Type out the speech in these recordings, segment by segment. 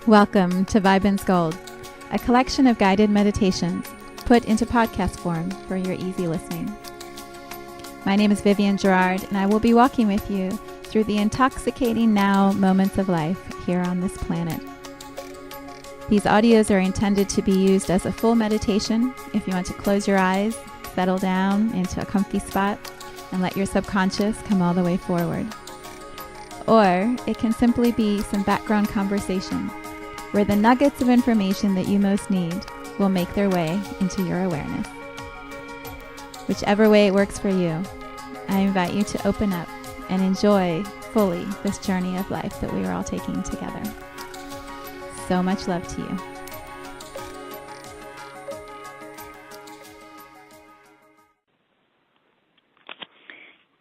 Welcome to Viben Now, a collection of guided meditations put into podcast form for your easy listening. My name is Vivian Gerard, and I will be walking with you through the intoxicating now moments of life here on this planet. These audios are intended to be used as a full meditation if you want to close your eyes, settle down into a comfy spot, and let your subconscious come all the way forward. Or it can simply be some background conversation where the nuggets of information that you most need will make their way into your awareness. Whichever way it works for you, I invite you to open up and enjoy fully this journey of life that we are all taking together. So much love to you.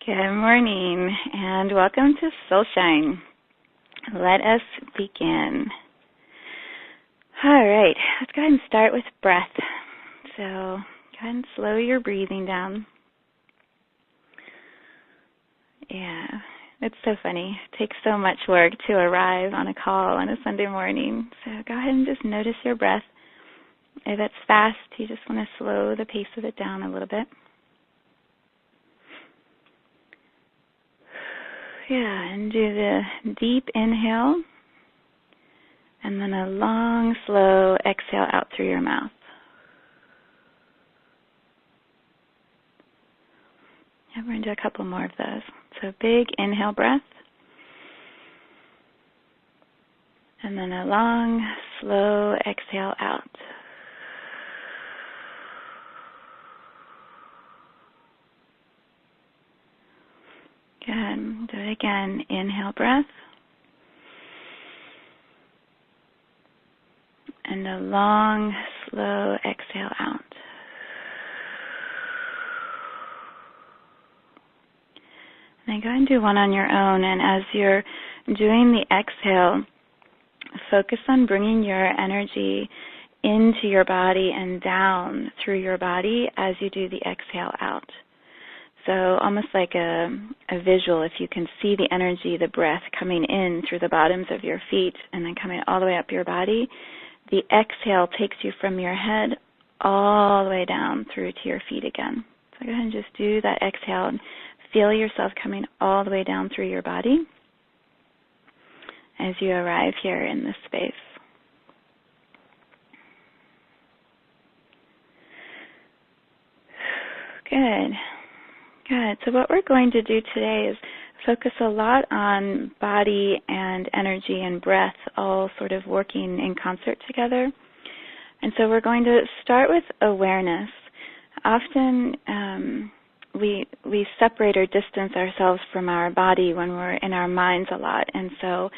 Good morning and welcome to Soulshine. Let us begin. All right, let's go ahead and start with breath. So go ahead and slow your breathing down. Yeah, it's so funny. It takes so much work to arrive on a call on a Sunday morning. So go ahead and just notice your breath. If it's fast, you just want to slow the pace of it down a little bit. Yeah, and do the deep inhale. And then a long, slow exhale out through your mouth. Yeah, we're going to do a couple more of those. So big inhale breath. And then a long, slow exhale out. Good. Do it again. Inhale breath. And a long, slow exhale out. And then go ahead and do one on your own. And as you're doing the exhale, focus on bringing your energy into your body and down through your body as you do the exhale out. So almost like a visual, if you can see the energy, the breath coming in through the bottoms of your feet and then coming all the way up your body. The exhale takes you from your head all the way down through to your feet again. So go ahead and just do that exhale and feel yourself coming all the way down through your body as you arrive here in this space. Good. Good. So what we're going to do today is focus a lot on body and energy and breath all sort of working in concert together. And so we're going to start with awareness. Often we separate or distance ourselves from our body when we're in our minds a lot. And so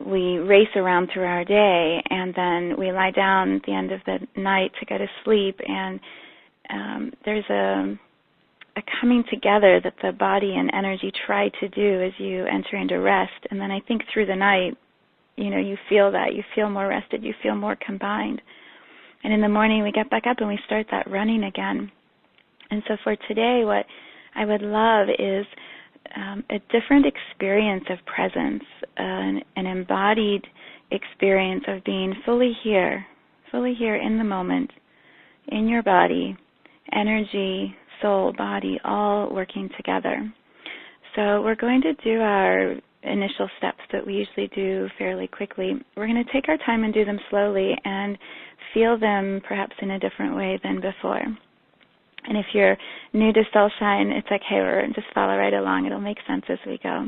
we race around through our day and then we lie down at the end of the night to go to sleep, and there's a coming together that the body and energy try to do as you enter into rest. And then I think through the night, you feel that. You feel more rested. You feel more combined. And in the morning, we get back up and we start that running again. And so for today, what I would love is a different experience of presence, an embodied experience of being fully here in the moment, in your body, energy, soul, body, all working together. So we're going to do our initial steps that we usually do fairly quickly. We're going to take our time and do them slowly and feel them perhaps in a different way than before. And if you're new to Soulshine, it's okay, we're just follow right along. It'll make sense as we go.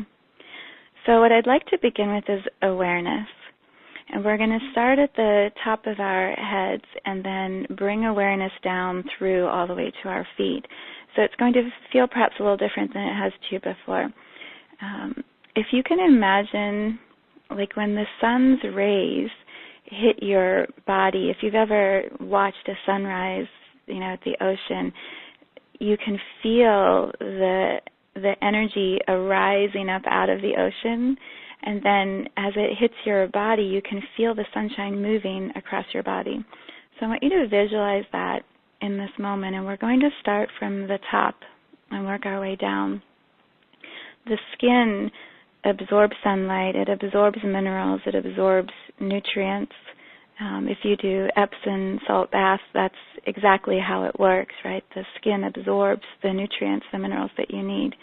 So what I'd like to begin with is awareness. And we're going to start at the top of our heads and then bring awareness down through all the way to our feet. So it's going to feel perhaps a little different than it has to you before. If you can imagine, like when the sun's rays hit your body, if you've ever watched a sunrise, at the ocean, you can feel the energy arising up out of the ocean. And then as it hits your body, you can feel the sunshine moving across your body. So I want you to visualize that in this moment. And we're going to start from the top and work our way down. The skin absorbs sunlight, it absorbs minerals, it absorbs nutrients. If you do Epsom salt baths, that's exactly how it works, right? The skin absorbs the nutrients, the minerals that you need.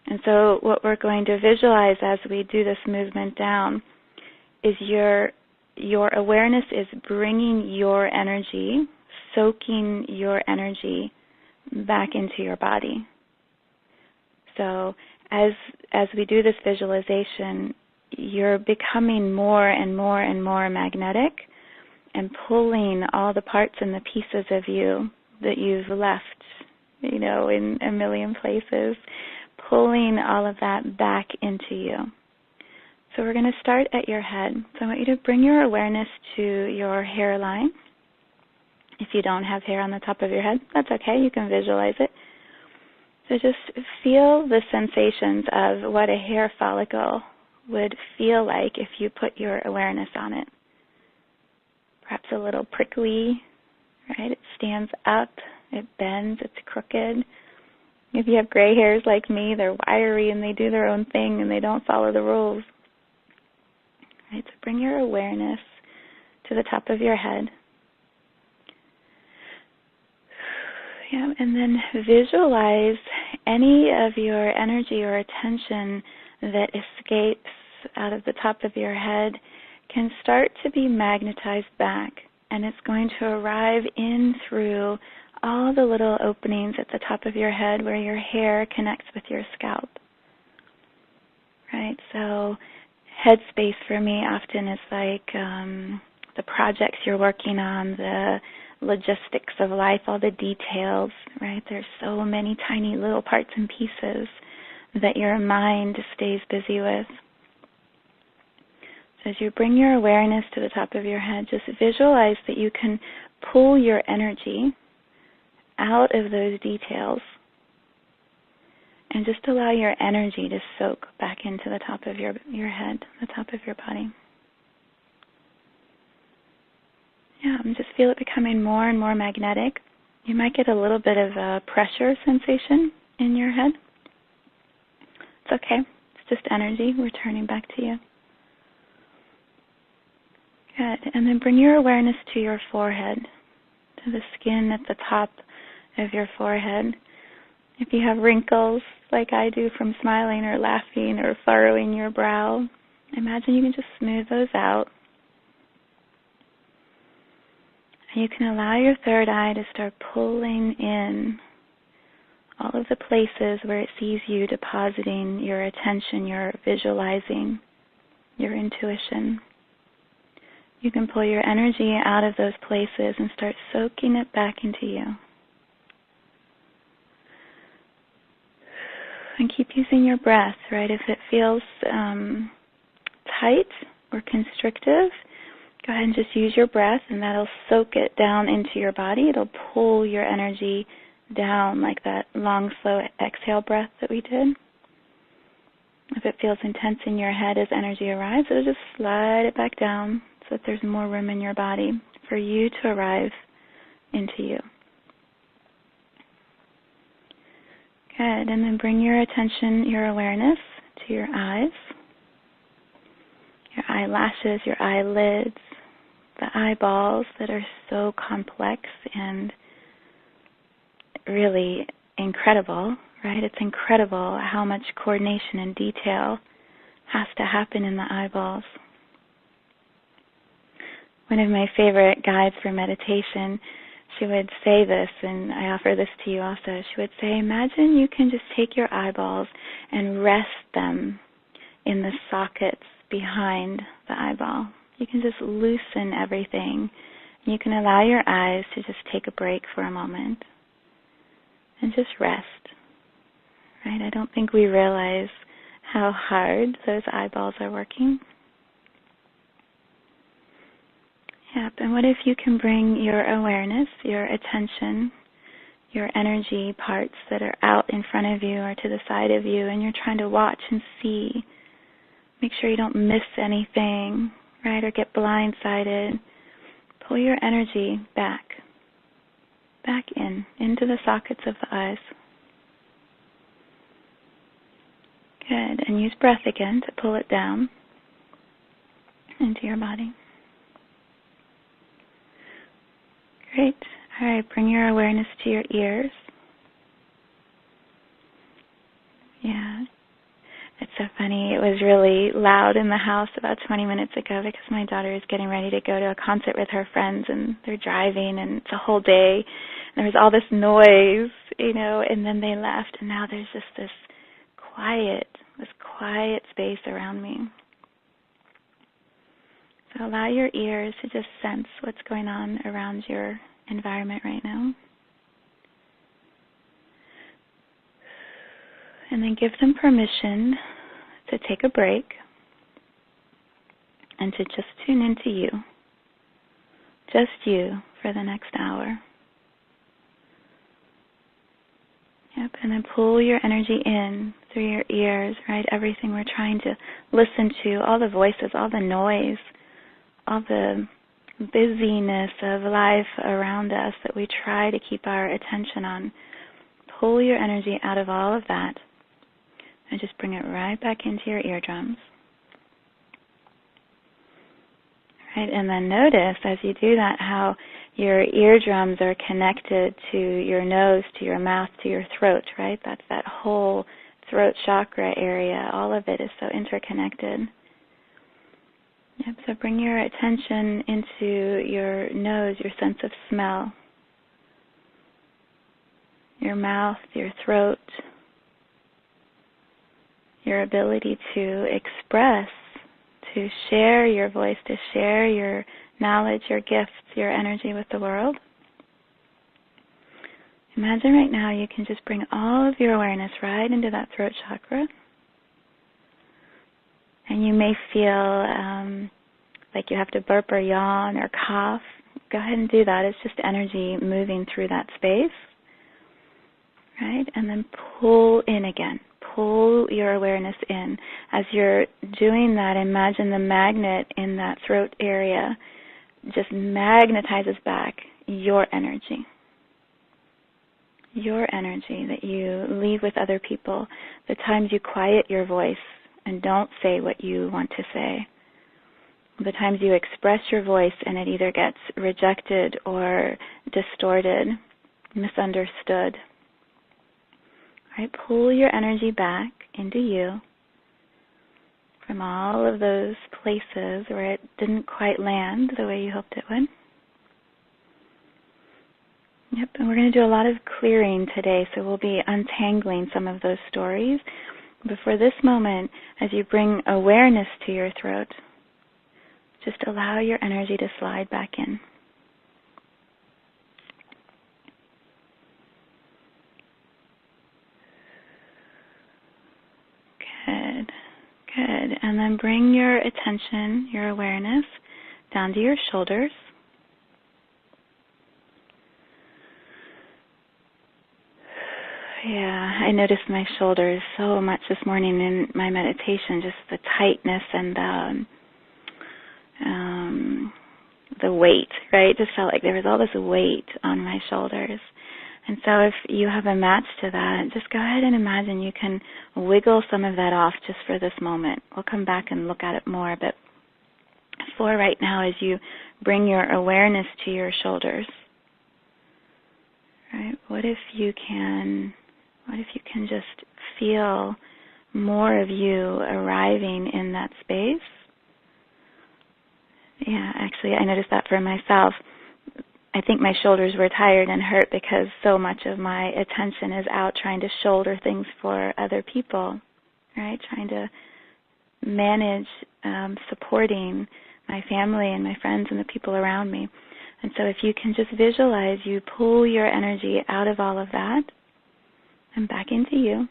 And so what we're going to visualize as we do this movement down is your awareness is bringing your energy, soaking your energy back into your body. So as we do this visualization, you're becoming more and more and more magnetic and pulling all the parts and the pieces of you that you've left, in a million places, pulling all of that back into you. So we're going to start at your head. So I want you to bring your awareness to your hairline. If you don't have hair on the top of your head, that's okay. You can visualize it. So just feel the sensations of what a hair follicle would feel like if you put your awareness on it. Perhaps a little prickly, right? It stands up, it bends, it's crooked. If you have gray hairs like me, they're wiry and they do their own thing and they don't follow the rules. Right? So bring your awareness to the top of your head. Yeah, and then visualize any of your energy or attention that escapes out of the top of your head can start to be magnetized back, and it's going to arrive in through all the little openings at the top of your head where your hair connects with your scalp. Right? So headspace for me often is like the projects you're working on, the logistics of life, all the details, right? There's so many tiny little parts and pieces that your mind stays busy with. So as you bring your awareness to the top of your head, just visualize that you can pull your energy out of those details and just allow your energy to soak back into the top of your head, the top of your body. Yeah, and just feel it becoming more and more magnetic. You might get a little bit of a pressure sensation in your head. It's okay. It's just energy returning back to you. Good. And then bring your awareness to your forehead, to the skin at the top of your forehead. If you have wrinkles like I do from smiling or laughing or furrowing your brow, imagine you can just smooth those out. And you can allow your third eye to start pulling in all of the places where it sees you depositing your attention, your visualizing, your intuition. You can pull your energy out of those places and start soaking it back into you. And keep using your breath, right? If it feels tight or constrictive, go ahead and just use your breath, and that'll soak it down into your body. It'll pull your energy down like that long, slow exhale breath that we did. If it feels intense in your head as energy arrives, it'll just slide it back down so that there's more room in your body for you to arrive into you. Good, and then bring your attention, your awareness to your eyes, your eyelashes, your eyelids, the eyeballs that are so complex and really incredible, right? It's incredible how much coordination and detail has to happen in the eyeballs. One of my favorite guides for meditation, she would say this, and I offer this to you also. She would say, imagine you can just take your eyeballs and rest them in the sockets behind the eyeball. You can just loosen everything. You can allow your eyes to just take a break for a moment and just rest. Right? I don't think we realize how hard those eyeballs are working. Yep, and what if you can bring your awareness, your attention, your energy parts that are out in front of you or to the side of you, and you're trying to watch and see. Make sure you don't miss anything, right, or get blindsided. Pull your energy back into the sockets of the eyes. Good. And use breath again to pull it down into your body. Great. All right, bring your awareness to your ears. Yeah. It's so funny. It was really loud in the house about 20 minutes ago because my daughter is getting ready to go to a concert with her friends, and they're driving, and it's a whole day. And there was all this noise, and then they left, and now there's just this quiet space around me. So allow your ears to just sense what's going on around your environment right now. And then give them permission to take a break and to just tune into you. Just you for the next hour. Yep, and then pull your energy in through your ears, right? Everything we're trying to listen to, all the voices, all the noise, all the busyness of life around us that we try to keep our attention on. Pull your energy out of all of that and just bring it right back into your eardrums. Right, and then notice as you do that how your eardrums are connected to your nose, to your mouth, to your throat, right? That's that whole throat chakra area. All of it is so interconnected. Yep, so bring your attention into your nose, your sense of smell, your mouth, your throat, your ability to express, to share your voice, to share your knowledge, your gifts, your energy with the world. Imagine right now you can just bring all of your awareness right into that throat chakra. And you may feel like you have to burp or yawn or cough. Go ahead and do that. It's just energy moving through that space. Right? And then pull in again. Pull your awareness in. As you're doing that, imagine the magnet in that throat area just magnetizes back your energy. Your energy that you leave with other people. The times you quiet your voice and don't say what you want to say. The times you express your voice and it either gets rejected or distorted, misunderstood. Right? Pull your energy back into you from all of those places where it didn't quite land the way you hoped it would. Yep, and we're going to do a lot of clearing today, so we'll be untangling some of those stories. But for this moment, as you bring awareness to your throat, just allow your energy to slide back in. Good, good. And then bring your attention, your awareness, down to your shoulders. Yeah, I noticed my shoulders so much this morning in my meditation, just the tightness and the weight, right? Just felt like there was all this weight on my shoulders. And so if you have a match to that, just go ahead and imagine you can wiggle some of that off just for this moment. We'll come back and look at it more, but for right now, as you bring your awareness to your shoulders, right? What if you can just feel more of you arriving in that space? Yeah, actually, I noticed that for myself. I think my shoulders were tired and hurt because so much of my attention is out trying to shoulder things for other people, right? Trying to manage supporting my family and my friends and the people around me. And so if you can just visualize, you pull your energy out of all of that and back into you.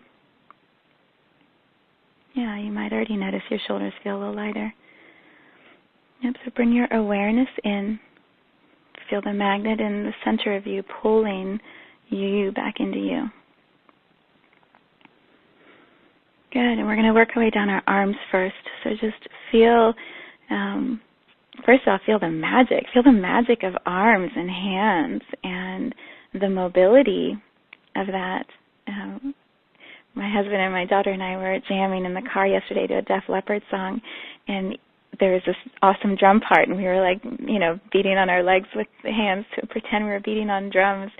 Yeah, you might already notice your shoulders feel a little lighter. Yep, so bring your awareness in. Feel the magnet in the center of you pulling you back into you. Good, and we're going to work our way down our arms first. So just feel, first of all, feel the magic. Feel the magic of arms and hands and the mobility of that. my husband and my daughter and I were jamming in the car yesterday to a Def Leppard song, and there was this awesome drum part, and we were like, beating on our legs with the hands to pretend we were beating on drums.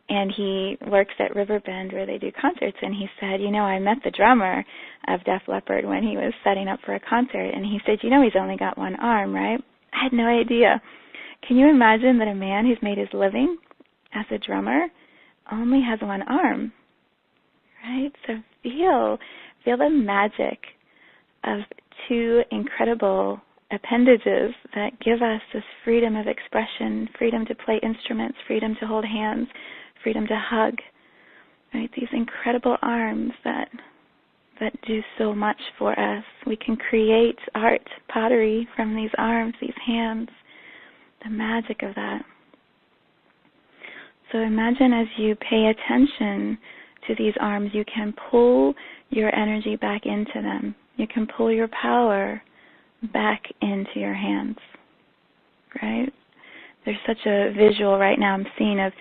And he works at Riverbend where they do concerts, and he said, I met the drummer of Def Leppard when he was setting up for a concert, and he said, he's only got one arm, right? I had no idea. Can you imagine that a man who's made his living as a drummer only has one arm, right? So feel the magic of two incredible appendages that give us this freedom of expression, freedom to play instruments, freedom to hold hands, freedom to hug, right? These incredible arms that do so much for us. We can create art, pottery from these arms, these hands, the magic of that. So imagine as you pay attention to these arms, you can pull your energy back into them. You can pull your power back into your hands, right? There's such a visual right now I'm seeing of,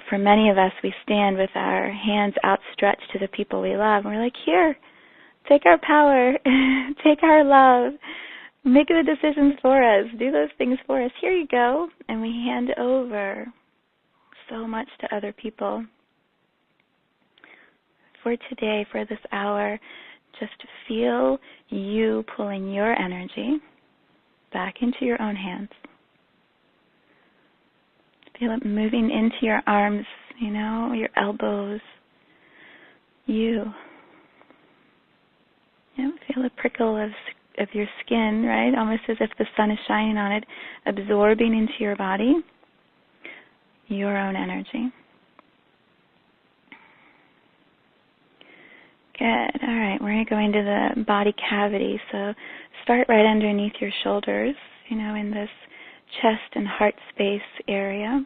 for many of us, we stand with our hands outstretched to the people we love. And we're like, here, take our power, take our love, make the decisions for us, do those things for us. Here you go. And we hand over so much to other people. For today, for this hour, just feel you pulling your energy back into your own hands. Feel it moving into your arms, your elbows, you. Feel a prickle of your skin, right? Almost as if the sun is shining on it, absorbing into your body your own energy. Good. All right, we're going to go into the body cavity. So start right underneath your shoulders, in this chest and heart space area.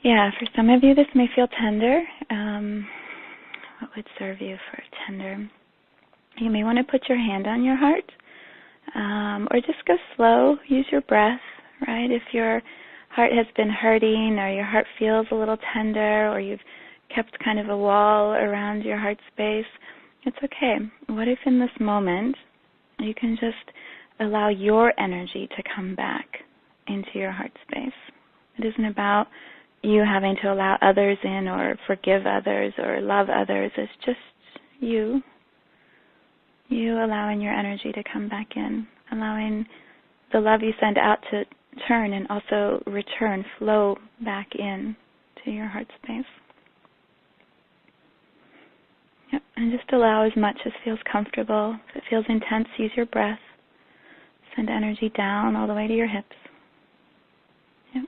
Yeah, for some of you this may feel tender. What would serve you for tender? You may want to put your hand on your heart, or just go slow. Use your breath, right? If your heart has been hurting, or your heart feels a little tender, or you've kept kind of a wall around your heart space, it's okay. What if in this moment you can just allow your energy to come back into your heart space? It isn't about you having to allow others in or forgive others or love others. It's just you allowing your energy to come back in, allowing the love you send out to turn and also return, flow back in to your heart space. Yep, and just allow as much as feels comfortable. If it feels intense, use your breath. Send energy down all the way to your hips. Yep.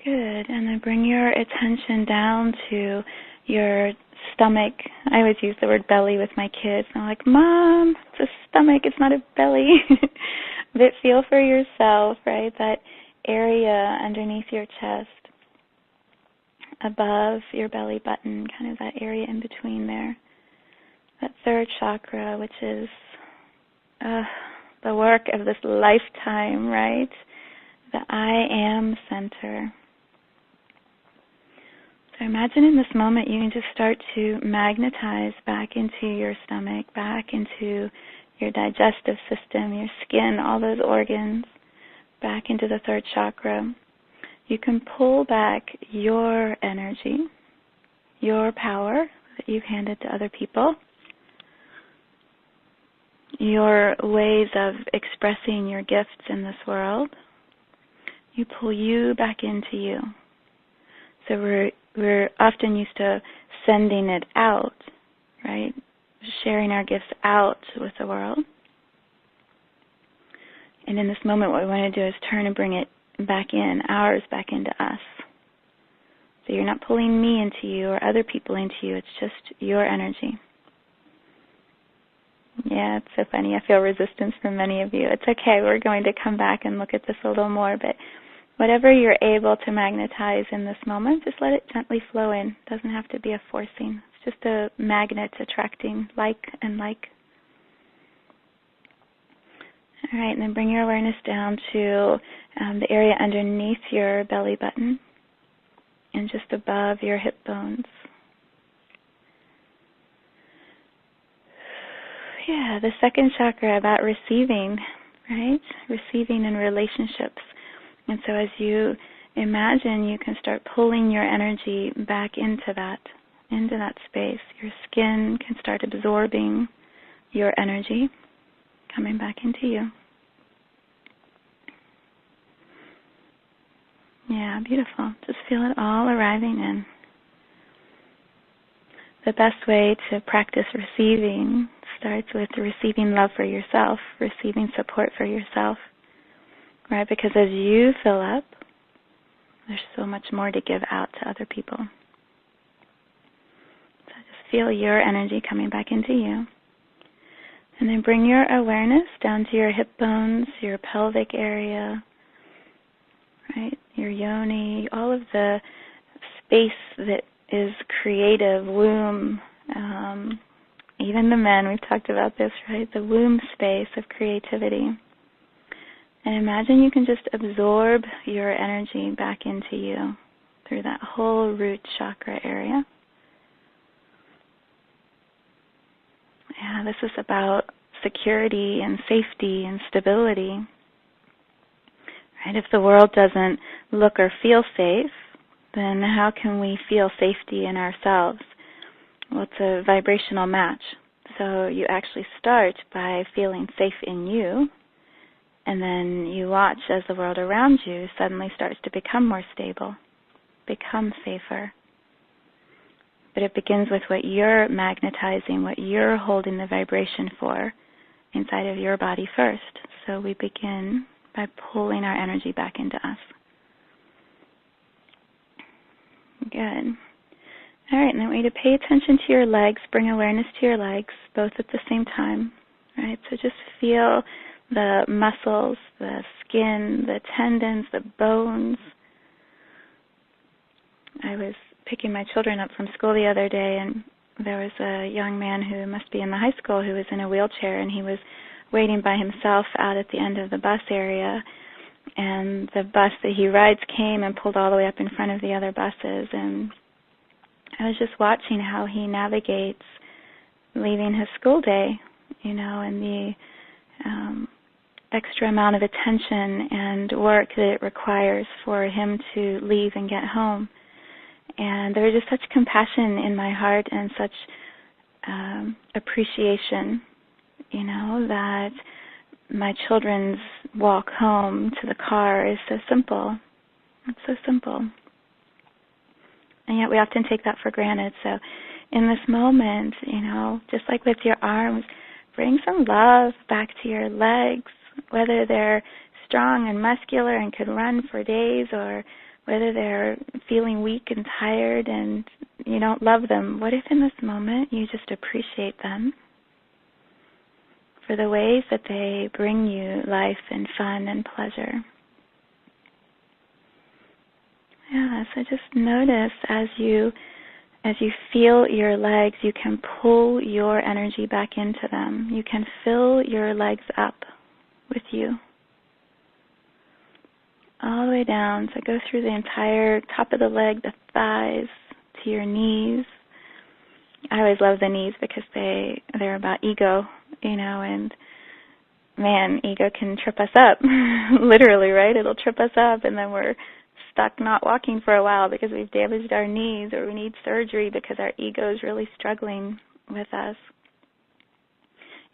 Good. And then bring your attention down to your stomach. I always use the word belly with my kids. I'm like, Mom, it's a stomach, it's not a belly. But feel for yourself, right? That area underneath your chest, above your belly button, kind of that area in between there. That third chakra, which is the work of this lifetime, right? The I am center. So imagine in this moment you can just start to magnetize back into your stomach, back into your digestive system, your skin, all those organs, back into the third chakra. You can pull back your energy, your power that you've handed to other people, your ways of expressing your gifts in this world. You pull you back into you. So we're often used to sending it out, right? Sharing our gifts out with the world. And in this moment, what we want to do is turn and bring it back in, ours back into us. So you're not pulling me into you or other people into you. It's just your energy. Yeah, it's so funny. I feel resistance from many of you. It's okay. We're going to come back and look at this a little more. But whatever you're able to magnetize in this moment, just let it gently flow in. It doesn't have to be a forcing. It's just a magnet attracting like and like. All right, and then bring your awareness down to the area underneath your belly button and just above your hip bones. Yeah, the second chakra about receiving, right? Receiving in relationships. And so as you imagine, you can start pulling your energy back into that space. Your skin can start absorbing your energy, coming back into you. Yeah, beautiful. Just feel it all arriving in. The best way to practice receiving starts with receiving love for yourself, receiving support for yourself, right? Because as you fill up, there's so much more to give out to other people. So just feel your energy coming back into you. And then bring your awareness down to your hip bones, your pelvic area, right? Your yoni, all of the space that is creative, womb, even the men, we've talked about this, right? The womb space of creativity. And imagine you can just absorb your energy back into you through that whole root chakra area. Yeah, this is about security and safety and stability. Right? If the world doesn't look or feel safe, then how can we feel safety in ourselves? Well, it's a vibrational match. So you actually start by feeling safe in you, and then you watch as the world around you suddenly starts to become more stable, become safer. But it begins with what you're magnetizing, what you're holding the vibration for inside of your body first. So we begin by pulling our energy back into us. Good. All right, and I want you to pay attention to your legs, bring awareness to your legs, both at the same time. Right? So just feel the muscles, the skin, the tendons, the bones. I was picking my children up from school the other day, and there was a young man who must be in the high school who was in a wheelchair, and he was waiting by himself out at the end of the bus area. And the bus that he rides came and pulled all the way up in front of the other buses. And I was just watching how he navigates leaving his school day, and the extra amount of attention and work that it requires for him to leave and get home. And there was just such compassion in my heart and such appreciation, that my children's walk home to the car is so simple. It's so simple. And yet we often take that for granted. So in this moment, just like with your arms, bring some love back to your legs, whether they're strong and muscular and could run for days, or whether they're feeling weak and tired and you don't love them. What if in this moment you just appreciate them for the ways that they bring you life and fun and pleasure? Yeah, so just notice as you feel your legs, you can pull your energy back into them. You can fill your legs up with you. All the way down. So go through the entire top of the leg, the thighs, to your knees. I always love the knees because they're about ego, and man, ego can trip us up, literally, right? It'll trip us up, and then we're stuck not walking for a while because we've damaged our knees, or we need surgery because our ego is really struggling with us.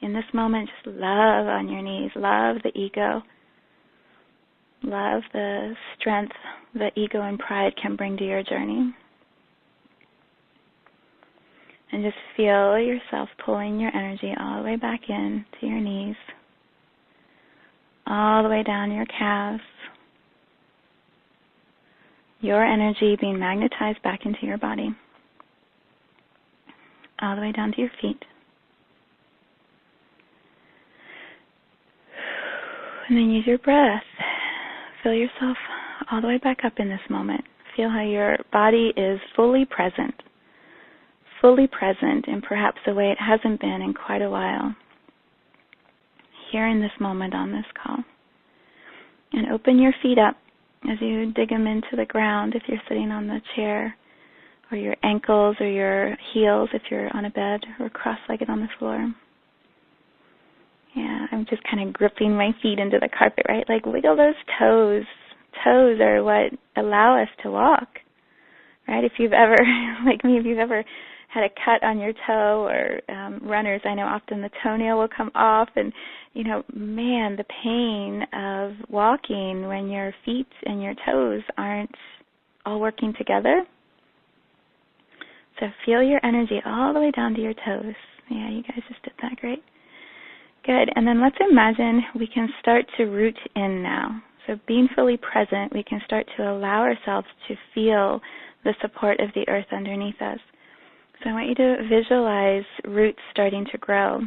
In this moment, just love on your knees. Love the ego. Love the strength that ego and pride can bring to your journey. And just feel yourself pulling your energy all the way back in to your knees, all the way down your calves. Your energy being magnetized back into your body, all the way down to your feet. And then use your breath. Feel yourself all the way back up in this moment. Feel how your body is fully present in perhaps a way it hasn't been in quite a while. here in this moment on this call. And open your feet up as you dig them into the ground if you're sitting on the chair, or your ankles or your heels if you're on a bed, or cross-legged on the floor. Yeah, I'm just kind of gripping my feet into the carpet, right? Like wiggle those toes. Toes are what allow us to walk, right? If you've ever, like me, if you've ever had a cut on your toe, or runners, I know often the toenail will come off, and man, the pain of walking when your feet and your toes aren't all working together. So feel your energy all the way down to your toes. Yeah, you guys just did that great. Good, and then let's imagine we can start to root in now. So being fully present, we can start to allow ourselves to feel the support of the earth underneath us. So I want you to visualize roots starting to grow.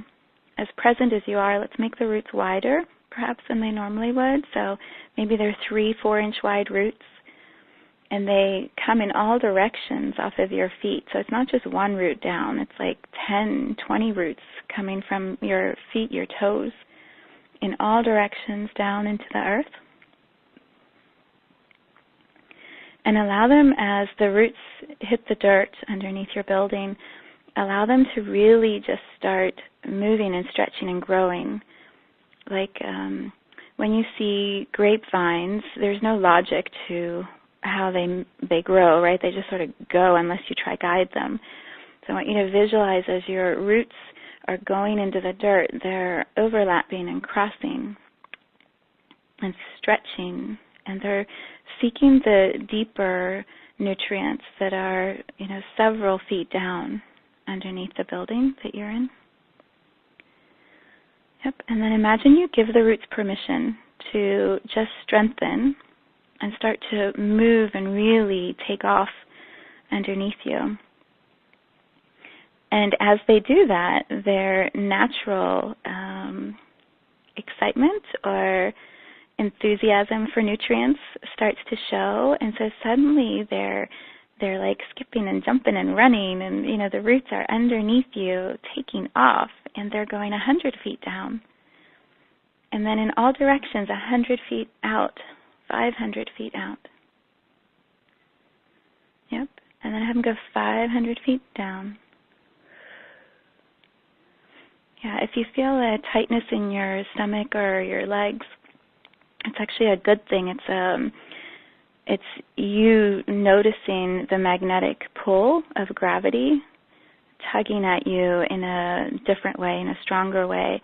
As present as you are, let's make the roots wider, perhaps, than they normally would. So maybe they're 3-4-inch wide roots, and they come in all directions off of your feet. So it's not just one root down. It's like 10, 20 roots coming from your feet, your toes, in all directions down into the earth. And allow them, as the roots hit the dirt underneath your building, allow them to really just start moving and stretching and growing. Like when you see grapevines, there's no logic to how they grow, right? They just sort of go unless you try guide them. So I want you to visualize as your roots are going into the dirt, they're overlapping and crossing and stretching, and they're seeking the deeper nutrients that are, several feet down underneath the building that you're in. Yep, and then imagine you give the roots permission to just strengthen and start to move and really take off underneath you. And as they do that, their natural excitement or enthusiasm for nutrients starts to show, and so suddenly they're like skipping and jumping and running, and the roots are underneath you taking off, and they're going 100 feet down, and then in all directions 100 feet out, 500 feet out. Yep, and then have them go 500 feet down. Yeah, if you feel a tightness in your stomach or your legs, it's actually a good thing. It's you noticing the magnetic pull of gravity tugging at you in a different way, in a stronger way,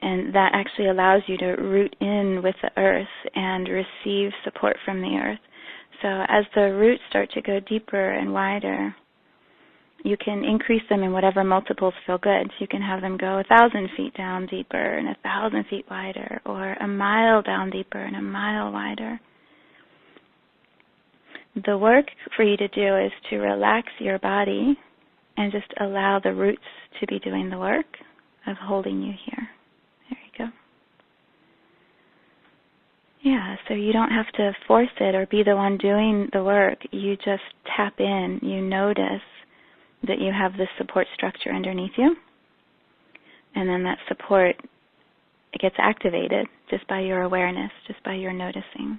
and that actually allows you to root in with the earth and receive support from the earth. So as the roots start to go deeper and wider, you can increase them in whatever multiples feel good. You can have them go 1,000 feet down deeper and 1,000 feet wider, or a mile down deeper and a mile wider. The work for you to do is to relax your body and just allow the roots to be doing the work of holding you here. There you go. Yeah, so you don't have to force it or be the one doing the work. You just tap in. You notice that you have this support structure underneath you, and then that support, it gets activated just by your awareness, just by your noticing.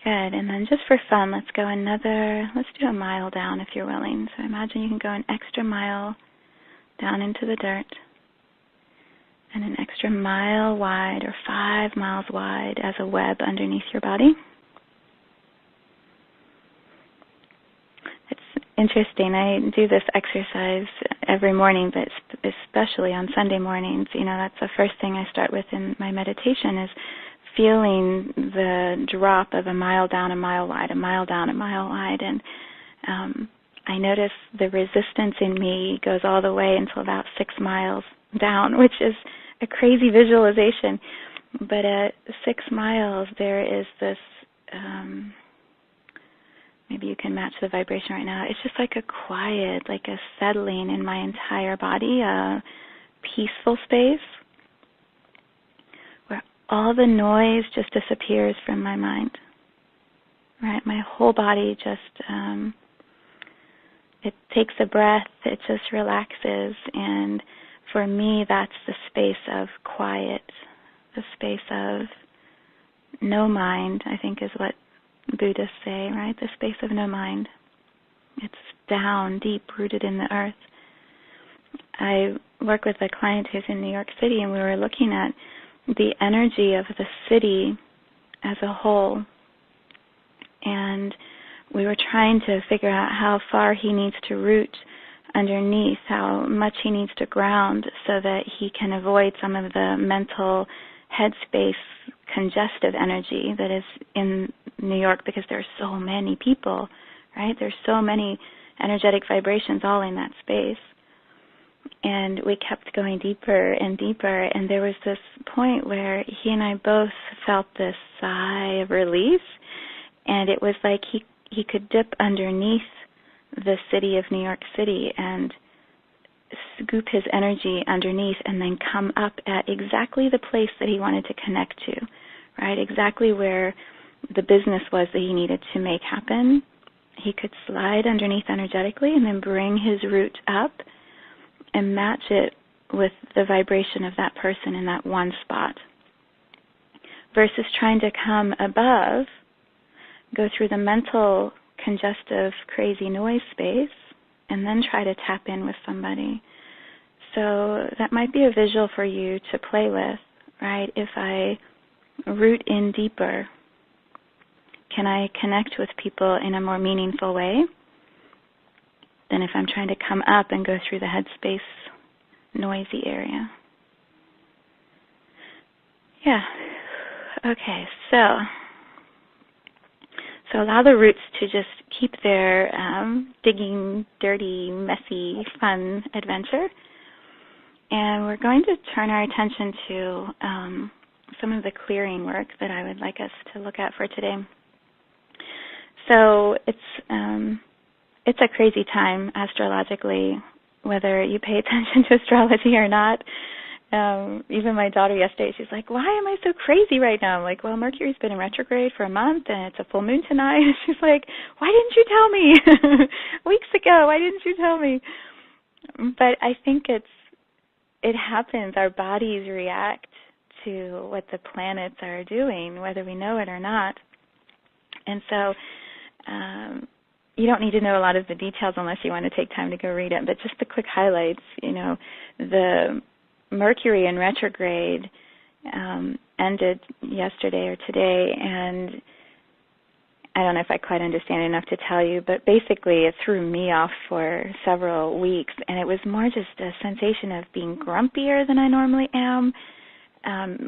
Good, and then just for fun, let's do a mile down if you're willing. So imagine you can go an extra mile down into the dirt, and an extra mile wide or 5 miles wide as a web underneath your body. Interesting. I do this exercise every morning, but especially on Sunday mornings. That's the first thing I start with in my meditation is feeling the drop of a mile down, a mile wide, a mile down, a mile wide. And I notice the resistance in me goes all the way until about 6 miles down, which is a crazy visualization. But at 6 miles, there is this... maybe you can match the vibration right now. It's just like a quiet, like a settling in my entire body, a peaceful space where all the noise just disappears from my mind. Right? My whole body just, it takes a breath, it just relaxes, and for me, that's the space of quiet, the space of no mind, I think is what Buddhists say, right? The space of no mind. It's down, deep, rooted in the earth. I work with a client who's in New York City, and we were looking at the energy of the city as a whole. And we were trying to figure out how far he needs to root underneath, how much he needs to ground so that he can avoid some of the mental headspace congestive energy that is in New York, because there are so many people, right? There's so many energetic vibrations all in that space. And we kept going deeper and deeper, and there was this point where he and I both felt this sigh of release, and it was like he could dip underneath the city of New York City and scoop his energy underneath and then come up at exactly the place that he wanted to connect to, right? Exactly where the business was that he needed to make happen. He could slide underneath energetically and then bring his root up and match it with the vibration of that person in that one spot, versus trying to come above, go through the mental congestive, crazy noise space, and then try to tap in with somebody. So that might be a visual for you to play with, right? If I root in deeper, can I connect with people in a more meaningful way than if I'm trying to come up and go through the headspace noisy area? Yeah. Okay, so allow the roots to just keep their digging, dirty, messy, fun adventure. And we're going to turn our attention to some of the clearing work that I would like us to look at for today. So it's a crazy time astrologically, whether you pay attention to astrology or not. Even my daughter yesterday, she's like, why am I so crazy right now? I'm like, well, Mercury's been in retrograde for a month, and it's a full moon tonight. And she's like, why didn't you tell me? Weeks ago, why didn't you tell me? But I think it happens. Our bodies react to what the planets are doing, whether we know it or not. And so you don't need to know a lot of the details unless you want to take time to go read it. But just the quick highlights, the Mercury in retrograde ended yesterday or today, and I don't know if I quite understand enough to tell you, but basically it threw me off for several weeks, and it was more just a sensation of being grumpier than I normally am,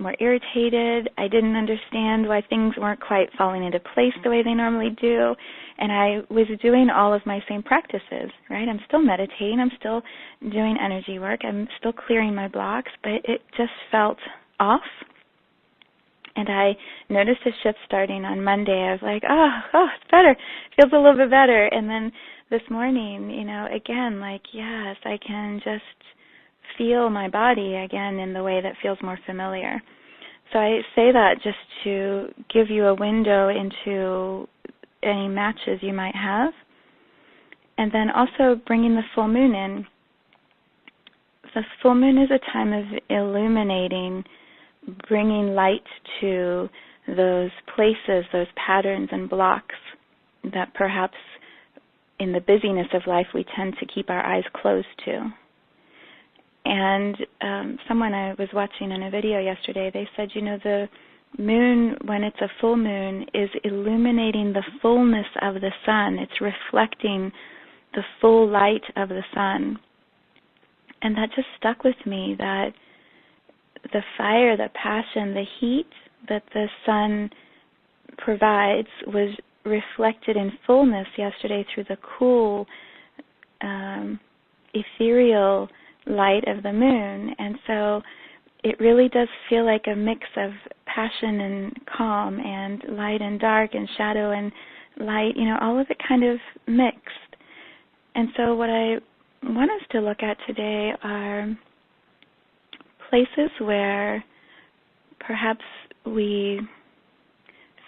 more irritated. I didn't understand why things weren't quite falling into place the way they normally do, and I was doing all of my same practices, right? I'm still meditating, I'm still doing energy work, I'm still clearing my blocks, but it just felt off. And I noticed a shift starting on Monday. I was like, oh, it's better. It feels a little bit better. And then this morning, again, like, yes, I can just feel my body again in the way that feels more familiar. So I say that just to give you a window into any matches you might have. And then also bringing the full moon in. The full moon is a time of illuminating, bringing light to those places, those patterns and blocks that perhaps in the busyness of life we tend to keep our eyes closed to. And someone I was watching in a video yesterday, they said, the moon, when it's a full moon, is illuminating the fullness of the sun. It's reflecting the full light of the sun. And that just stuck with me, that the fire, the passion, the heat that the sun provides was reflected in fullness yesterday through the cool, ethereal light of the moon. And so it really does feel like a mix of passion and calm and light and dark and shadow and light, all of it kind of mixed. And so what I want us to look at today are places where perhaps we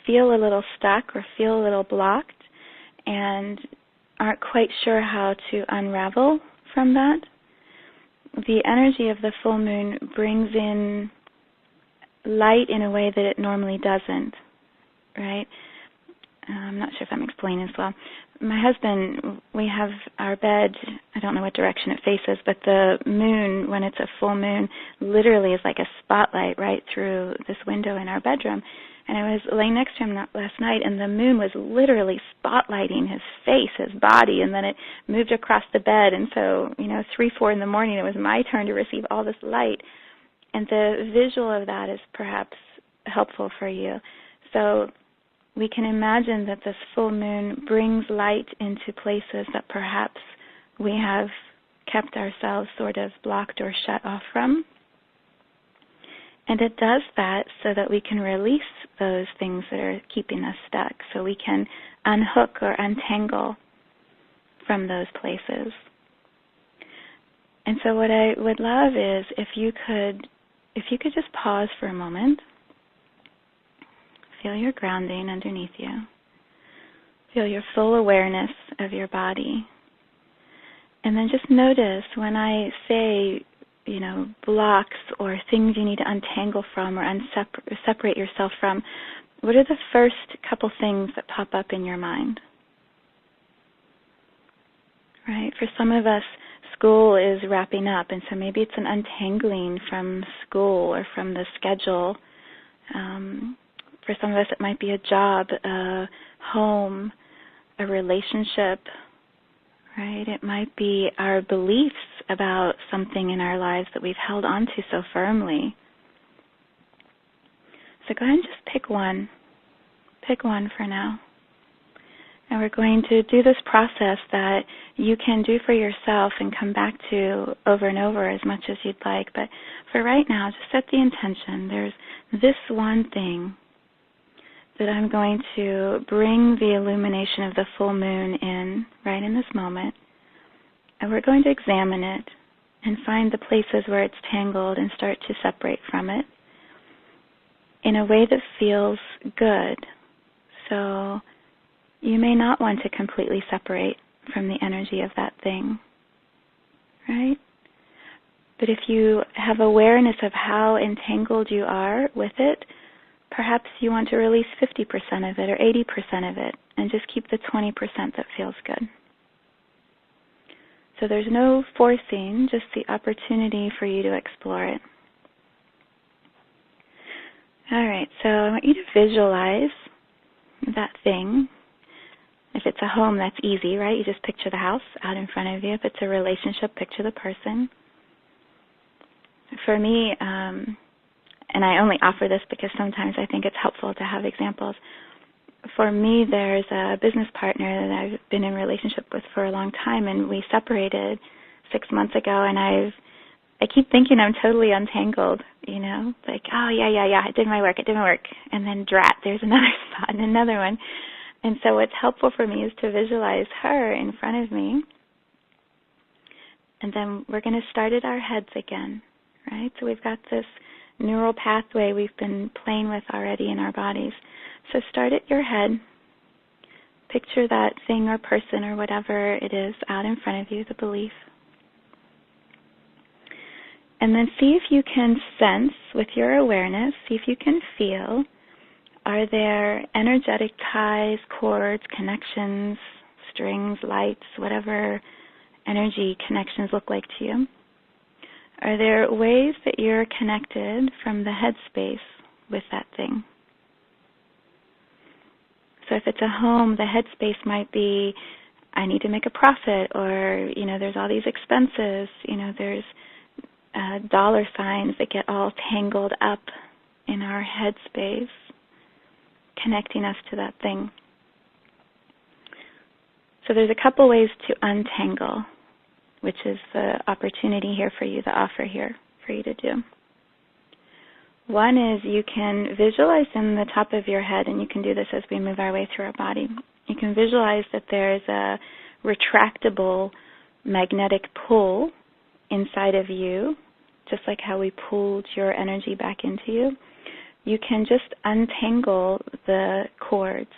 feel a little stuck or feel a little blocked and aren't quite sure how to unravel from that. the energy of the full moon brings in light in a way that it normally doesn't, right? I'm not sure if I'm explaining this well. My husband, we have our bed, I don't know what direction it faces, but the moon, when it's a full moon, literally is like a spotlight right through this window in our bedroom. And I was laying next to him last night, and the moon was literally spotlighting his face, his body, and then it moved across the bed. And so, 3, 4 in the morning, it was my turn to receive all this light. And the visual of that is perhaps helpful for you. So we can imagine that this full moon brings light into places that perhaps we have kept ourselves sort of blocked or shut off from. And it does that so that we can release those things that are keeping us stuck, so we can unhook or untangle from those places. And so what I would love is if you could just pause for a moment. Feel your grounding underneath you. Feel your full awareness of your body. And then just notice when I say, blocks or things you need to untangle from or separate yourself from, what are the first couple things that pop up in your mind? Right? For some of us, school is wrapping up, and so maybe it's an untangling from school or from the schedule. For some of us, it might be a job, a home, a relationship, right? It might be our beliefs about something in our lives that we've held on to so firmly. So go ahead and just pick one. Pick one for now. And we're going to do this process that you can do for yourself and come back to over and over as much as you'd like. But for right now, just set the intention. There's this one thing that I'm going to bring the illumination of the full moon in right in this moment. And we're going to examine it and find the places where it's tangled and start to separate from it in a way that feels good. So you may not want to completely separate from the energy of that thing, right? But if you have awareness of how entangled you are with it, perhaps you want to release 50% of it or 80% of it and just keep the 20% that feels good. So there's no forcing, just the opportunity for you to explore it. All right, so I want you to visualize that thing. If it's a home, that's easy, right? You just picture the house out in front of you. If it's a relationship, picture the person. For me, and I only offer this because sometimes I think it's helpful to have examples. For me, there's a business partner that I've been in a relationship with for a long time, and we separated 6 months ago, and I keep thinking I'm totally untangled, like, oh, yeah, I did my work, and then drat, there's another spot and another one. And so what's helpful for me is to visualize her in front of me, and then we're going to start at our heads again, right? So we've got this neural pathway we've been playing with already in our bodies. So start at your head. Picture that thing or person or whatever it is out in front of you, the belief. And then see if you can sense with your awareness, see if you can feel, are there energetic ties, cords, connections, strings, lights, whatever energy connections look like to you? Are there ways that you're connected from the headspace with that thing? So if it's a home, the headspace might be, I need to make a profit, or, there's all these expenses, there's dollar signs that get all tangled up in our headspace, connecting us to that thing. So there's a couple ways to untangle, which is the opportunity here for you, the offer here for you to do. One is you can visualize in the top of your head, and you can do this as we move our way through our body. You can visualize that there's a retractable magnetic pull inside of you, just like how we pulled your energy back into you. You can just untangle the cords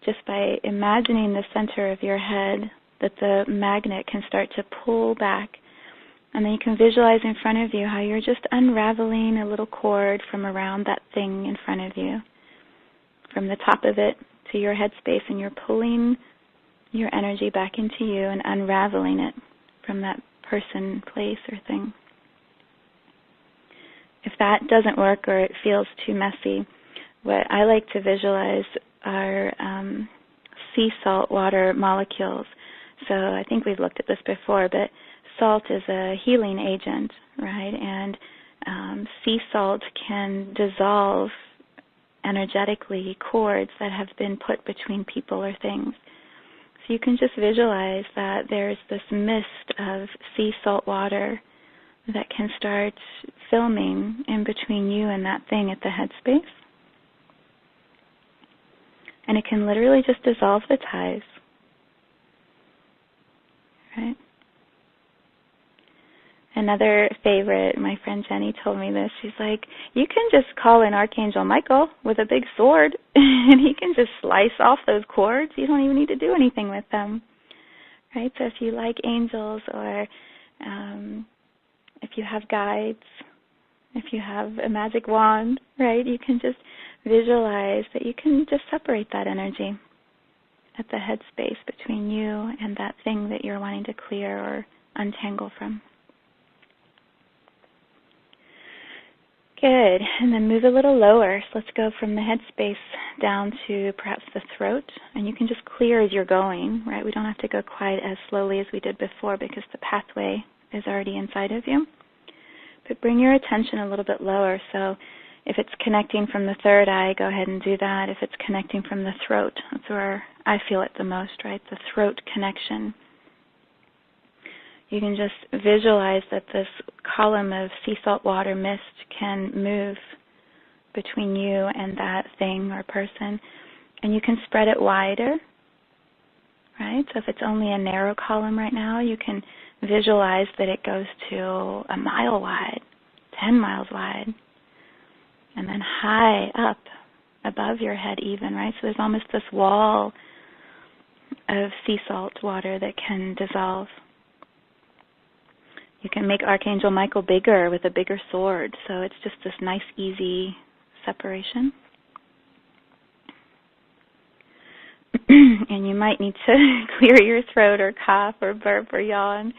just by imagining the center of your head, that the magnet can start to pull back And then you can visualize in front of you how you're just unraveling a little cord from around that thing in front of you, from the top of it to your headspace, and you're pulling your energy back into you and unraveling it from that person, place, or thing. If that doesn't work or it feels too messy, what I like to visualize are sea salt water molecules. So I think we've looked at this before, but salt is a healing agent, right? And sea salt can dissolve energetically cords that have been put between people or things. So you can just visualize that there's this mist of sea salt water that can start filming in between you and that thing at the headspace. And it can literally just dissolve the ties. Right? Another favorite, my friend Jenny told me this. She's like, you can just call in Archangel Michael with a big sword, and he can just slice off those cords. You don't even need to do anything with them. Right? So if you like angels, or if you have guides, if you have a magic wand, right, you can just visualize that you can just separate that energy at the headspace between you and that thing that you're wanting to clear or untangle from. Good. And then move a little lower. So let's go from the headspace down to perhaps the throat. And you can just clear as you're going, right? We don't have to go quite as slowly as we did before because the pathway is already inside of you. But bring your attention a little bit lower. So if it's connecting from the third eye, go ahead and do that. If it's connecting from the throat, that's where I feel it the most, right? The throat connection. You can just visualize that this column of sea salt water mist can move between you and that thing or person. And you can spread it wider, right? So if it's only a narrow column right now, you can visualize that it goes to a mile wide, 10 miles wide, and then high up above your head even, right? So there's almost this wall of sea salt water that can dissolve. You can make Archangel Michael bigger with a bigger sword, so it's just this nice, easy separation. And you might need to clear your throat or cough or burp or yawn.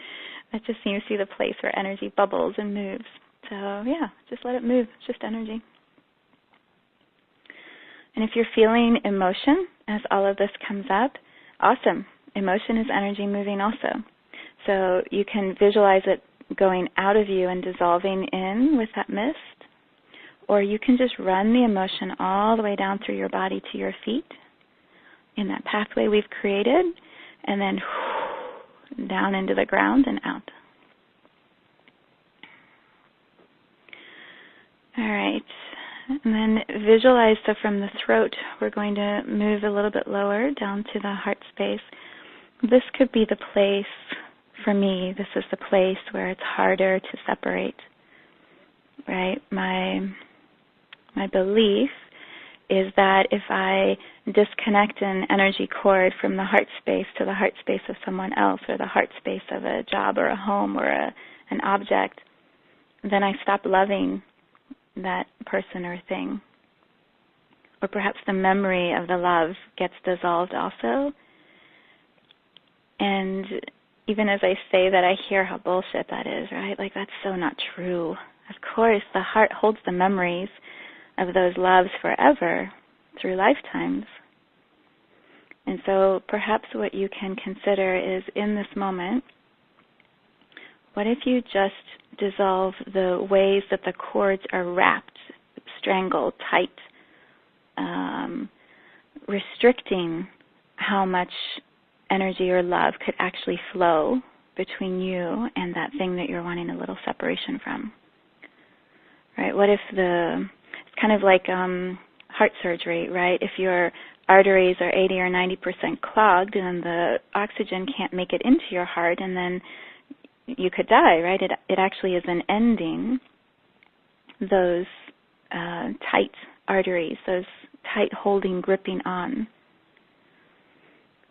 That just seems to be the place where energy bubbles and moves. So yeah, just let it move. It's just energy. And if you're feeling emotion as all of this comes up, awesome. Emotion is energy moving also. So you can visualize it going out of you and dissolving in with that mist, or you can just run the emotion all the way down through your body to your feet in that pathway we've created, and then down into the ground and out. All right. And then visualize, so from the throat, we're going to move a little bit lower down to the heart space. This could be the place, for me, this is the place where it's harder to separate, right? My belief is that if I disconnect an energy cord from the heart space to the heart space of someone else, or the heart space of a job or a home or an object, then I stop loving that person or thing. Or perhaps the memory of the love gets dissolved also. And even as I say that, I hear how bullshit that is, right? Like, that's so not true. Of course, the heart holds the memories of those loves forever through lifetimes. And so perhaps what you can consider is, in this moment, what if you just dissolve the ways that the cords are wrapped, strangled, tight, restricting how much energy or love could actually flow between you and that thing that you're wanting a little separation from. Right? What if it's kind of like heart surgery, right? If your arteries are 80 or 90% clogged and the oxygen can't make it into your heart, and then you could die, right? It actually is an ending those tight arteries, those tight holding, gripping on.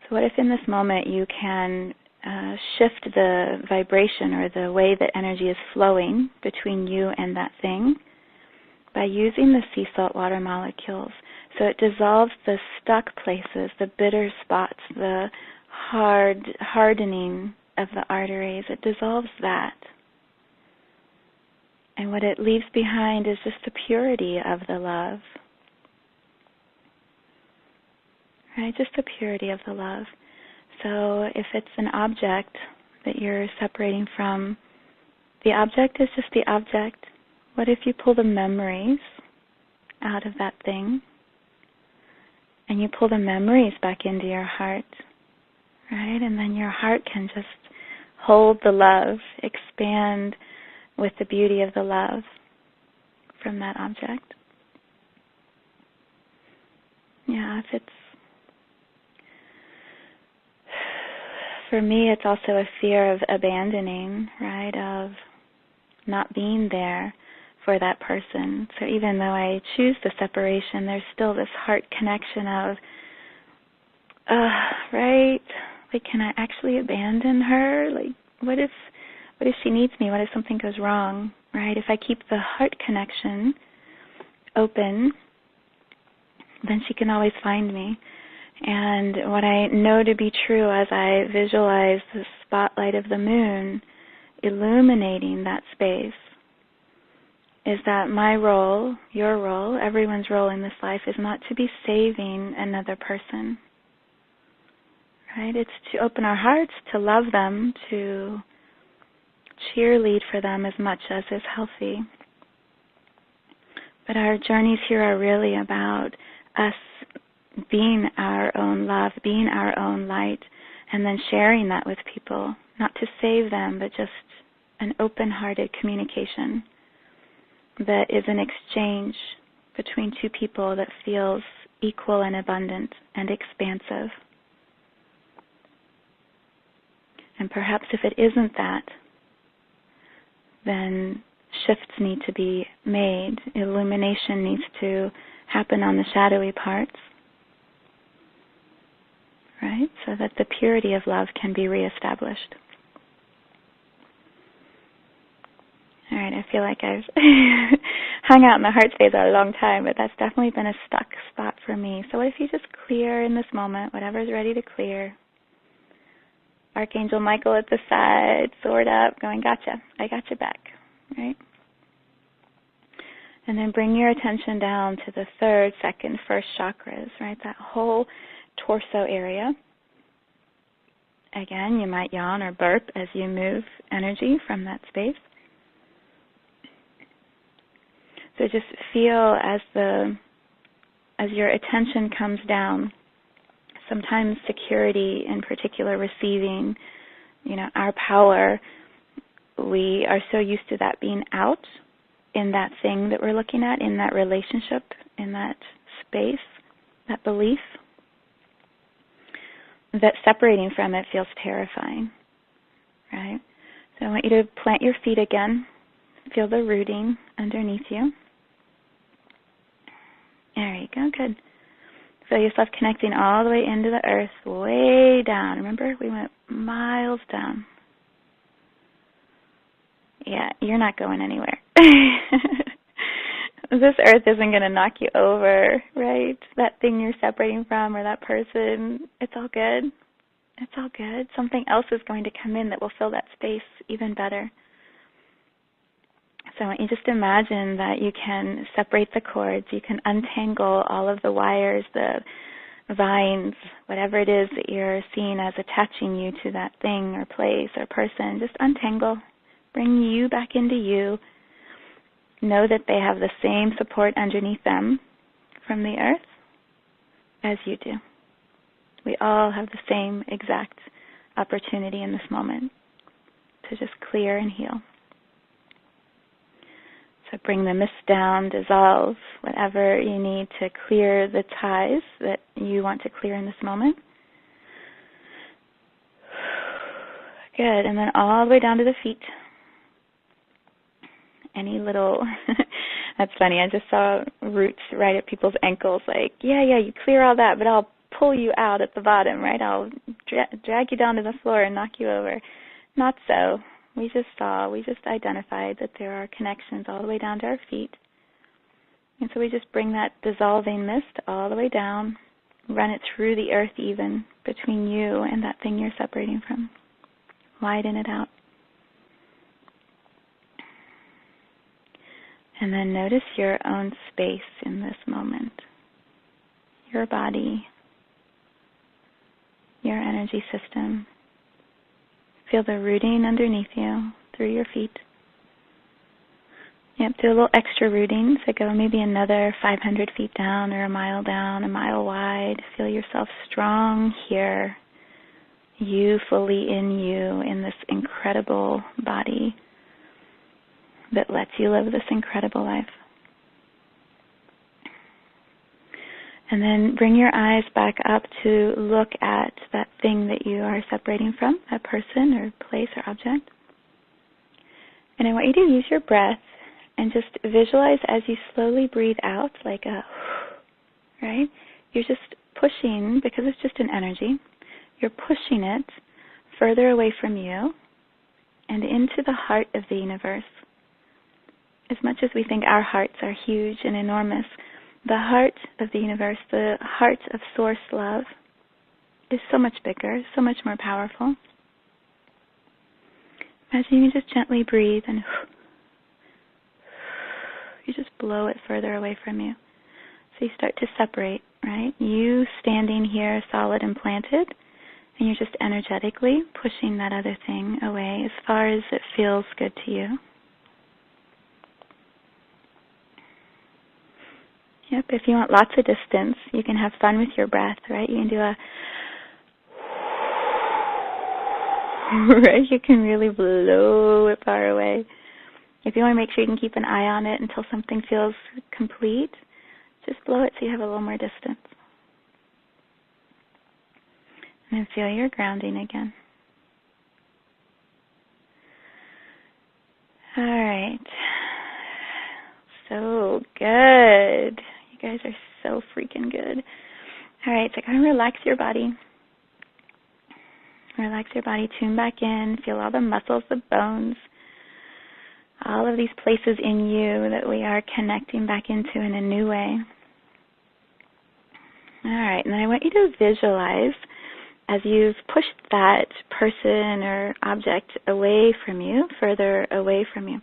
So what if in this moment you can shift the vibration or the way that energy is flowing between you and that thing by using the sea salt water molecules. So it dissolves the stuck places, the bitter spots, the hardening of the arteries. It dissolves that. And what it leaves behind is just the purity of the love. Right? Just the purity of the love. So if it's an object that you're separating from, the object is just the object. What if you pull the memories out of that thing and you pull the memories back into your heart, right? And then your heart can just hold the love, expand with the beauty of the love from that object. Yeah, if it's, for me, it's also a fear of abandoning, right, of not being there for that person. So even though I choose the separation, there's still this heart connection of, right, like, can I actually abandon her? Like, what if she needs me? What if something goes wrong, right? If I keep the heart connection open, then she can always find me. And what I know to be true as I visualize the spotlight of the moon illuminating that space is that my role, your role, everyone's role in this life is not to be saving another person. Right? It's to open our hearts, to love them, to cheerlead for them as much as is healthy. But our journeys here are really about us being our own love, being our own light, and then sharing that with people, not to save them, but just an open-hearted communication that is an exchange between two people that feels equal and abundant and expansive. And perhaps if it isn't that, then shifts need to be made. Illumination needs to happen on the shadowy parts, right? So that the purity of love can be reestablished. All right, I feel like I've hung out in the heart space a long time, but that's definitely been a stuck spot for me. So what if you just clear in this moment, whatever's ready to clear. Archangel Michael at the side, sword up, going, gotcha, I got you back, right? And then bring your attention down to the third, second, first chakras, right? That whole torso area. Again, you might yawn or burp as you move energy from that space. So just feel as your attention comes down. Sometimes security, in particular receiving, our power, we are so used to that being out in that thing that we're looking at, in that relationship, in that space, that belief, that separating from it feels terrifying, right? So I want you to plant your feet again. Feel the rooting underneath you. There you go, good. Feel yourself connecting all the way into the earth, way down. Remember, we went miles down. Yeah, you're not going anywhere. This earth isn't going to knock you over, right? That thing you're separating from or that person, it's all good. It's all good. Something else is going to come in that will fill that space even better. So I want you just imagine that you can separate the cords, you can untangle all of the wires, the vines, whatever it is that you're seeing as attaching you to that thing or place or person. Just untangle, bring you back into you. Know that they have the same support underneath them from the earth as you do. We all have the same exact opportunity in this moment to just clear and heal. So bring the mist down, dissolve whatever you need to clear the ties that you want to clear in this moment. Good, and then all the way down to the feet. Any little, that's funny, I just saw roots right at people's ankles, like, yeah, you clear all that, but I'll pull you out at the bottom, right? I'll drag you down to the floor and knock you over. Not so. We just identified that there are connections all the way down to our feet. And so we just bring that dissolving mist all the way down, run it through the earth even, between you and that thing you're separating from. Widen it out. And then notice your own space in this moment. Your body, your energy system. Feel the rooting underneath you, through your feet. Yep, do a little extra rooting, so go maybe another 500 feet down or a mile wide. Feel yourself strong here, you fully in you, in this incredible body that lets you live this incredible life. And then bring your eyes back up to look at that thing that you are separating from, that person or place or object. And I want you to use your breath and just visualize as you slowly breathe out, like a, right? You're just pushing, because it's just an energy, you're pushing it further away from you and into the heart of the universe. As much as we think our hearts are huge and enormous, the heart of the universe, the heart of source love, is so much bigger, so much more powerful. Imagine you just gently breathe and you just blow it further away from you. So you start to separate, right? You standing here solid and planted, and you're just energetically pushing that other thing away as far as it feels good to you. Yep, if you want lots of distance, you can have fun with your breath, right? You can do a, right? You can really blow it far away. If you want to make sure you can keep an eye on it until something feels complete, just blow it so you have a little more distance. And then feel your grounding again. All right. So good. You guys are so freaking good. All right, so kind of relax your body. Relax your body, tune back in, feel all the muscles, the bones, all of these places in you that we are connecting back into in a new way. All right, and then I want you to visualize as you've pushed that person or object away from you, further away from you.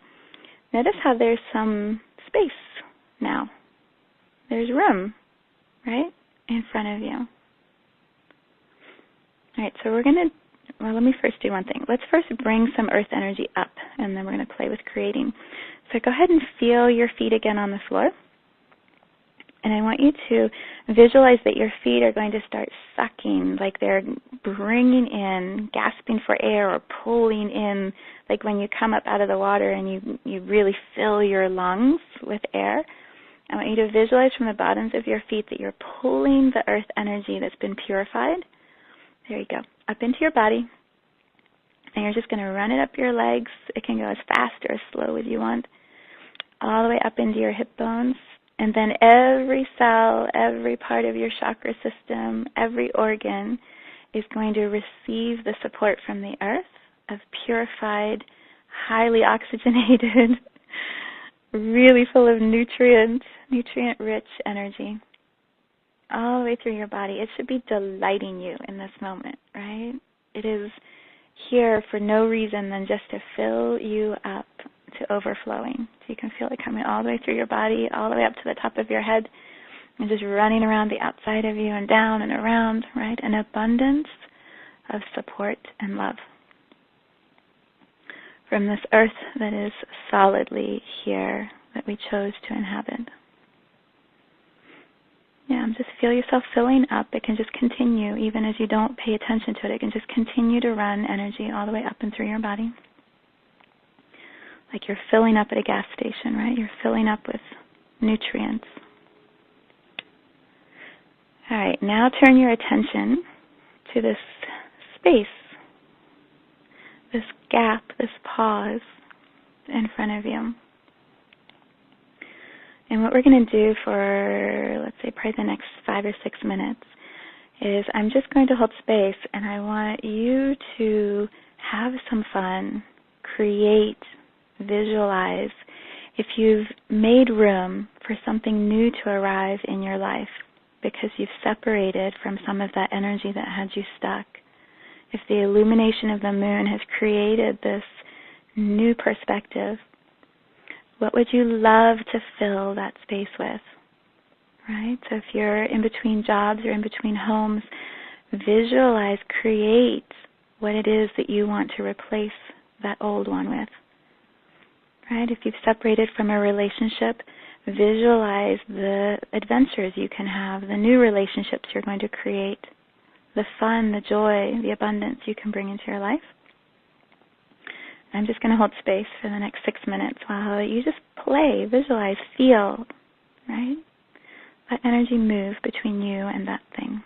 Notice how there's some space now. There's room, right, in front of you. All right, so we're going to, well, let me first do one thing. Let's first bring some earth energy up, and then we're going to play with creating. So go ahead and feel your feet again on the floor. And I want you to visualize that your feet are going to start sucking, like they're bringing in, gasping for air, or pulling in, like when you come up out of the water and you really fill your lungs with air. I want you to visualize from the bottoms of your feet that you're pulling the earth energy that's been purified. There you go. Up into your body. And you're just going to run it up your legs. It can go as fast or as slow as you want. All the way up into your hip bones. And then every cell, every part of your chakra system, every organ is going to receive the support from the earth of purified, highly oxygenated, really full of nutrient-rich energy all the way through your body. It should be delighting you in this moment, right? It is here for no reason than just to fill you up to overflowing. So you can feel it coming all the way through your body, all the way up to the top of your head, and just running around the outside of you and down and around, right? An abundance of support and love from this earth that is solidly here, that we chose to inhabit. Yeah, just feel yourself filling up. It can just continue, even as you don't pay attention to it. It can just continue to run energy all the way up and through your body. Like you're filling up at a gas station, right? You're filling up with nutrients. All right, now turn your attention to this space, this gap, this pause in front of you. And what we're going to do for, let's say, probably the next 5 or 6 minutes is I'm just going to hold space, and I want you to have some fun, create, visualize. If you've made room for something new to arrive in your life because you've separated from some of that energy that had you stuck, if the illumination of the moon has created this new perspective, what would you love to fill that space with? Right? So if you're in between jobs or in between homes, visualize, create what it is that you want to replace that old one with. Right? If you've separated from a relationship, visualize the adventures you can have, the new relationships you're going to create, the fun, the joy, the abundance you can bring into your life. I'm just going to hold space for the next 6 minutes while you just play, visualize, feel, right? Let energy move between you and that thing.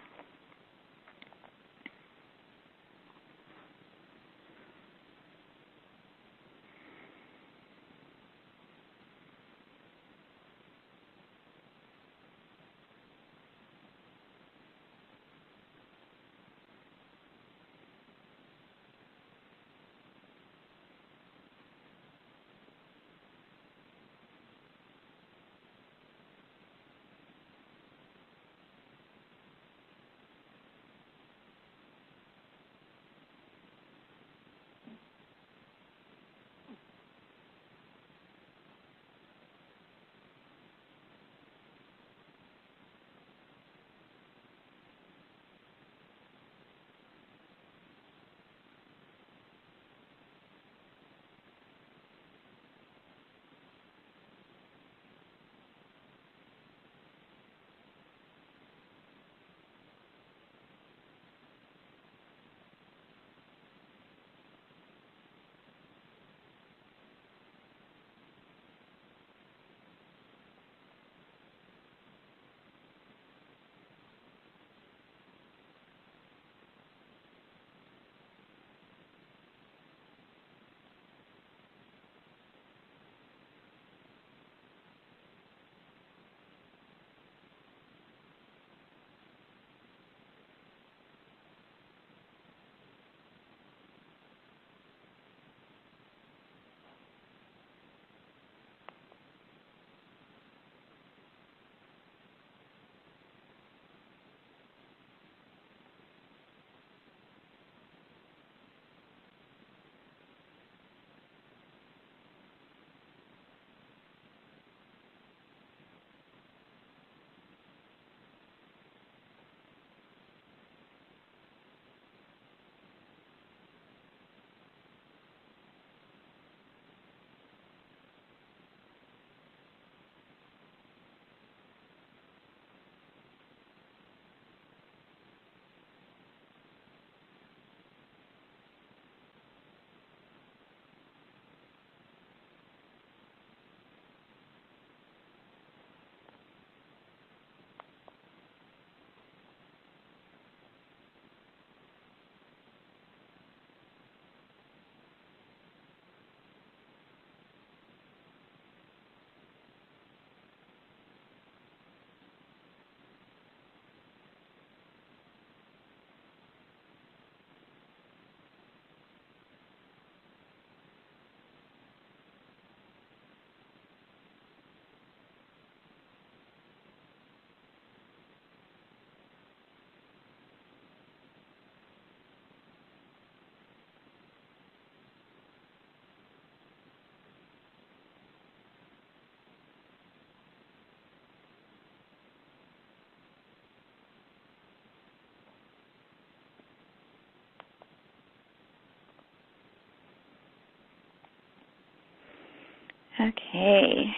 Okay.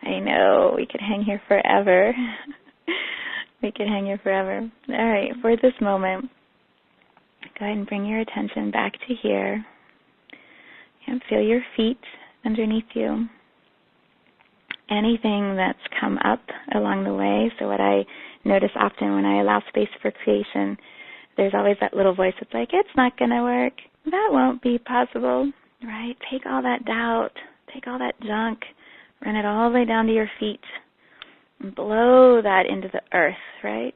I know, we could hang here forever. We could hang here forever. All right, for this moment, go ahead and bring your attention back to here. And feel your feet underneath you. Anything that's come up along the way. So what I notice often when I allow space for creation, there's always that little voice that's like, it's not going to work. That won't be possible, right? Take all that doubt, take all that junk, run it all the way down to your feet, and blow that into the earth, right?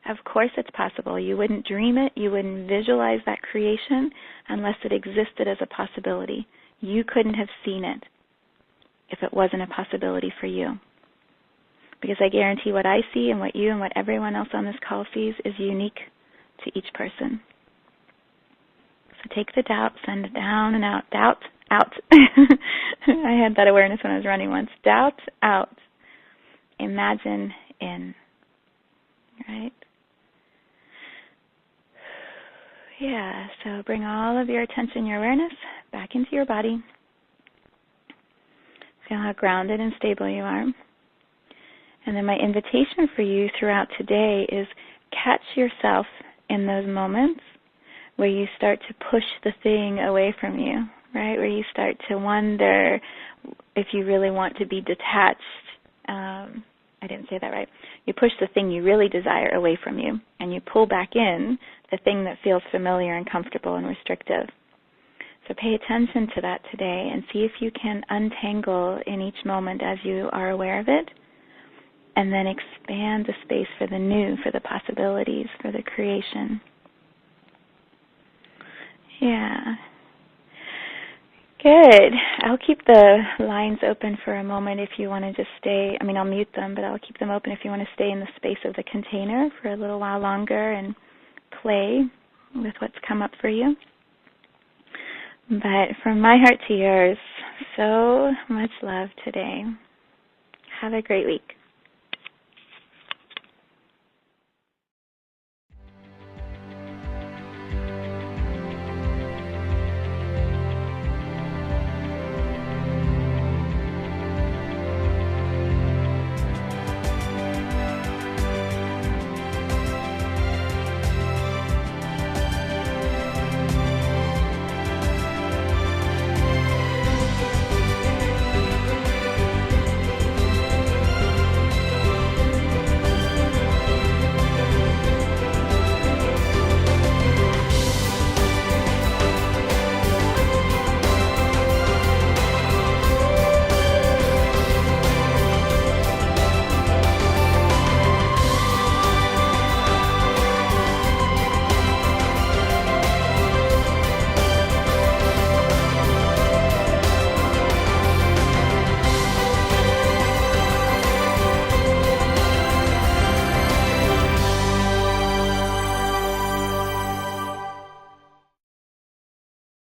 Of course it's possible. You wouldn't dream it, you wouldn't visualize that creation unless it existed as a possibility. You couldn't have seen it if it wasn't a possibility for you. Because I guarantee what I see and what you and what everyone else on this call sees is unique to each person. So take the doubt, send it down and out. Doubt, out. I had that awareness when I was running once. Doubt, out. Imagine, in. Right? Yeah, so bring all of your attention, your awareness, back into your body. Feel how grounded and stable you are. And then my invitation for you throughout today is catch yourself in those moments where you start to push the thing away from you, right? Where you start to wonder if you really want to be detached. I didn't say that right. You push the thing you really desire away from you, and you pull back in the thing that feels familiar and comfortable and restrictive. So pay attention to that today and see if you can untangle in each moment as you are aware of it, and then expand the space for the new, for the possibilities, for the creation. Yeah. Good. I'll keep the lines open for a moment if you want to just stay. I'll mute them, but I'll keep them open if you want to stay in the space of the container for a little while longer and play with what's come up for you. But from my heart to yours, so much love today. Have a great week.